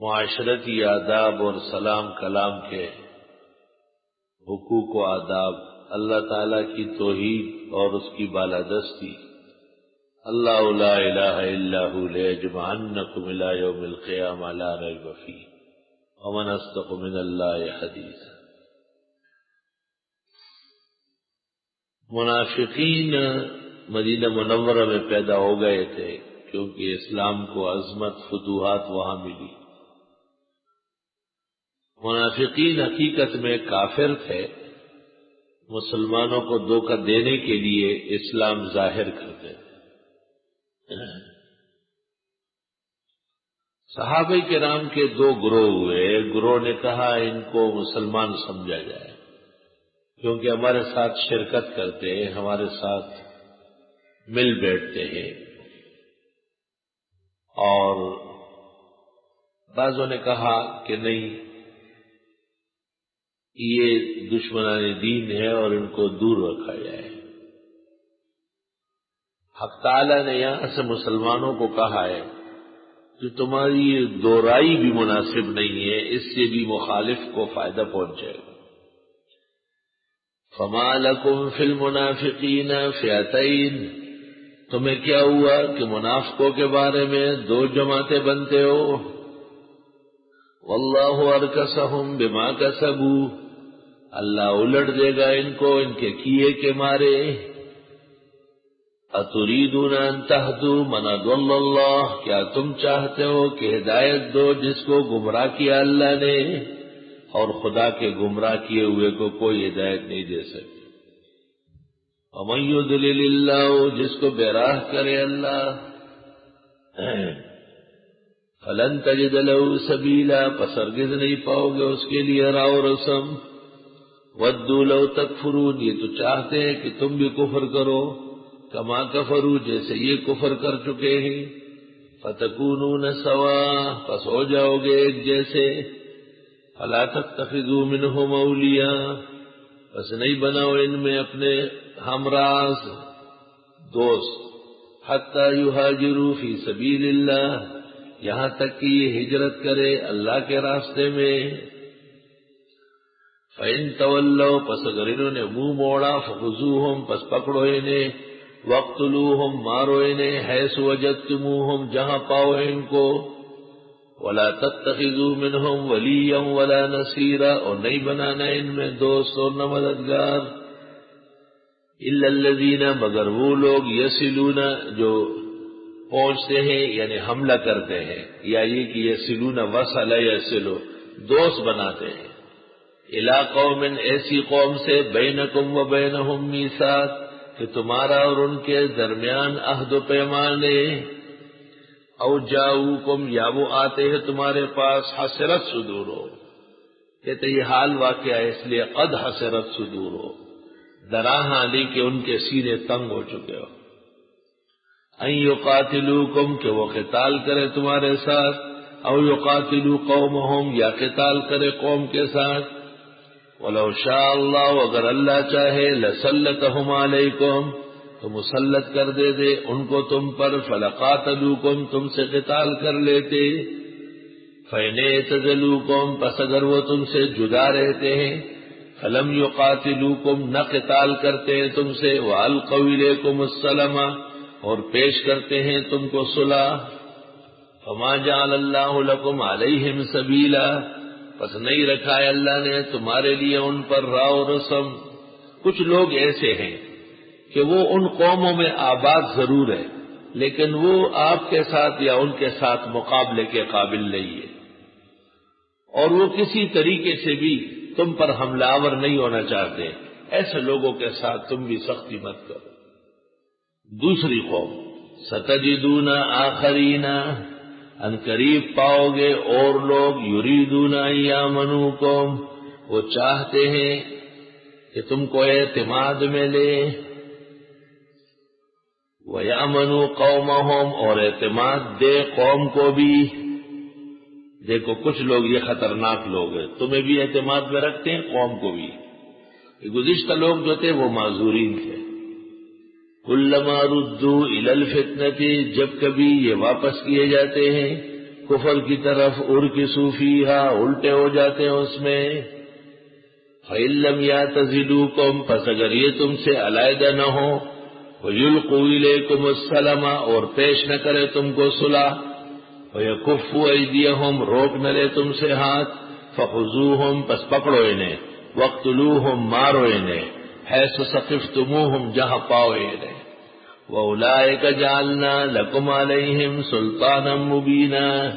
معاشرتی آداب اور سلام کلام کے حقوق و آداب، اللہ تعالی کی توحید اور اس کی بالادستی، اللہ لا الہ الا ہو لیجمعنکم الی یوم القیامہ لا ریب فیہ ومن اصدق من اللہ حدیثا۔ منافقین مدینہ منورہ میں پیدا ہو گئے تھے کیونکہ اسلام کو عظمت فتوحات وہاں ملی۔ منافقین حقیقت میں کافر تھے، مسلمانوں کو دھوکہ دینے کے لیے اسلام ظاہر کرتے تھے۔ صحابہ کرام کے دو گروہ ہوئے، ایک گروہ نے کہا ان کو مسلمان سمجھا جائے کیونکہ ہمارے ساتھ شرکت کرتے ہیں، ہمارے ساتھ مل بیٹھتے ہیں، اور بعضوں نے کہا کہ نہیں، یہ دشمنان دین ہے اور ان کو دور رکھا جائے۔ حق تعالی نے یہاں سے مسلمانوں کو کہا ہے کہ تمہاری یہ دو رائے بھی مناسب نہیں ہے، اس سے بھی مخالف کو فائدہ پہنچے گا۔ فما لکم فی المنافقین فئتین، تمہیں کیا ہوا کہ منافقوں کے بارے میں دو جماعتیں بنتے ہو؟ واللہ ارکسہم بما کسبوا، اللہ الٹ دے گا ان کو ان کے کیے کے مارے۔ اتریدون ان تہدوا من اضل اللہ، کیا تم چاہتے ہو کہ ہدایت دو جس کو گمراہ کیا اللہ نے، اور خدا کے گمراہ کیے ہوئے کو کوئی ہدایت نہیں دے سکتے۔ ومن یضلل اللہ، جس کو بے راہ کرے اللہ، فلن تجد له سبیلا، پس ہرگز نہیں پاؤ گے اس کے لیے راہ و رسم۔ ودوا لو تکفرون، یہ تو چاہتے ہیں کہ تم بھی کفر کرو، کما کفروا، جیسے یہ کفر کر چکے ہیں۔ فتکونون سواء، پس ہو جاؤ گے ایک جیسے۔ فلا تتخذوا منهم اولیاء، پس نہیں بناؤ ان میں اپنے ہمراز دوست۔ حتی یہاجروا فی سبیل اللہ، یہاں تک کہ یہ ہجرت کرے اللہ کے راستے میں۔ فَإِن تَوَلَّوْا، پس اگر انہوں نے منہ موڑا، فَخُذُوهُمْ، پس پکڑو انہیں، وَاقْتُلُوهُمْ، مارو انہیں، حَيْثُ وَجَدْتُمُوهُمْ، جہاں پاؤ ان کو۔ وَلَا تَتَّخِذُوا مِنْهُمْ وَلِيًّا وَلَا نَصِيرًا، اور نہیں بنانا ان میں دوست اور نہ مددگار۔ إِلَّا الَّذِينَ، مگر وہ لوگ، يَصِلُونَ، جو پہنچتے ہیں یعنی حملہ کرتے ہیں، یا یہ کہ يَصِلُونَ وَصَلَ يَصِلُ، دوست بناتے ہیں، اِلَىٰ قَوْمٍ، ایسی قوم سے، بَيْنَكُمْ وَبَيْنَهُمْ مِيثَاق، کہ تمہارا اور ان کے درمیان عہد و پیمان ہے۔ او جاؤکم، یا وہ آتے ہیں تمہارے پاس، حسرت صدورہم، کہتے یہ حال واقعہ ہے اس لیے قد حسرت صدورہم، دراہاں لی کہ ان کے سینے تنگ ہو چکے ہو۔ ان یقاتلوکم، کہ وہ قتال کرے تمہارے ساتھ، او یقاتلوا قومہم، یا قتال کرے قوم کے ساتھ۔ وَلَوْ شَاءَ اللَّهُ، اگر اللہ چاہے، لَسَلَّطَهُمْ عَلَيْكُمْ، تو مسلط کر دے ان کو تم پر، فَلَقَاتَلُوكُمْ، تم سے قتال کر لیتے۔ فَإِنِ اعْتَزَلُوكُمْ، پس اگر وہ تم سے جدا رہتے ہیں، فَلَمْ يُقَاتِلُوكُمْ، نہ قتال کرتے ہیں تم سے، وَأَلْقَوْا إِلَيْكُمُ السَّلَمَ، اور پیش کرتے ہیں تم کو صلح۔ فَمَا جَعَلَ اللَّهُ لَكُمْ عَلَيْهِمْ سَبِيلًا، پس نہیں رکھا ہے اللہ نے تمہارے لیے ان پر راہ و رسم۔ کچھ لوگ ایسے ہیں کہ وہ ان قوموں میں آباد ضرور ہے لیکن وہ آپ کے ساتھ یا ان کے ساتھ مقابلے کے قابل نہیں ہے، اور وہ کسی طریقے سے بھی تم پر حملہ آور نہیں ہونا چاہتے، ایسے لوگوں کے ساتھ تم بھی سختی مت کرو۔ دوسری قوم، ستجدون آخرین، ان قریب پاؤ گے اور لوگ، یریدون ان یامنوکم، وہ چاہتے ہیں کہ تم کو اعتماد میں لے، وَيَأْمَنُوا قَوْمَهُمْ، اور اعتماد دے قوم کو بھی۔ دیکھو کچھ لوگ یہ خطرناک لوگ ہیں، تمہیں بھی اعتماد میں رکھتے ہیں، قوم کو بھی۔ گزشتہ لوگ جو تھے وہ معذورین تھے۔ کلما ردوا الی الفتنۃ، جب کبھی یہ واپس کیے جاتے ہیں کفر کی طرف، ارکسوا فیہا الٹے ہو جاتے ہیں اس میں۔ فَإِن لَّمْ يَعْتَزِلُوكُمْ پس اگر یہ تم سے علیحدہ نہ ہو، وَيُلْقُوا إِلَيْكُمُ السَّلَمَ اور پیش نہ کرے تم کو صلح، وَيَكُفُّوا أَيْدِيَهُمْ روک نہ لے تم سے ہاتھ، فَخُذُوهُمْ پس پکڑو انہیں، وَاقْتُلُوهُمْ مارو انہیں، حَيْثُ ثَقِفْتُمُوهُمْ جہاں پاؤ انہیں، وَأُولَٰئِكَ جَعَلْنَا لَكُمْ عَلَيْهِمْ سُلْطَانًا مُّبِينًا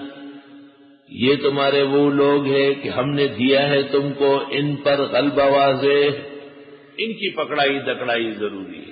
یہ تمہارے وہ لوگ ہیں کہ ہم نے دیا ہے تم کو ان پر غلبہ واضح، ان کی پکڑائی دکڑائی ضروری ہے۔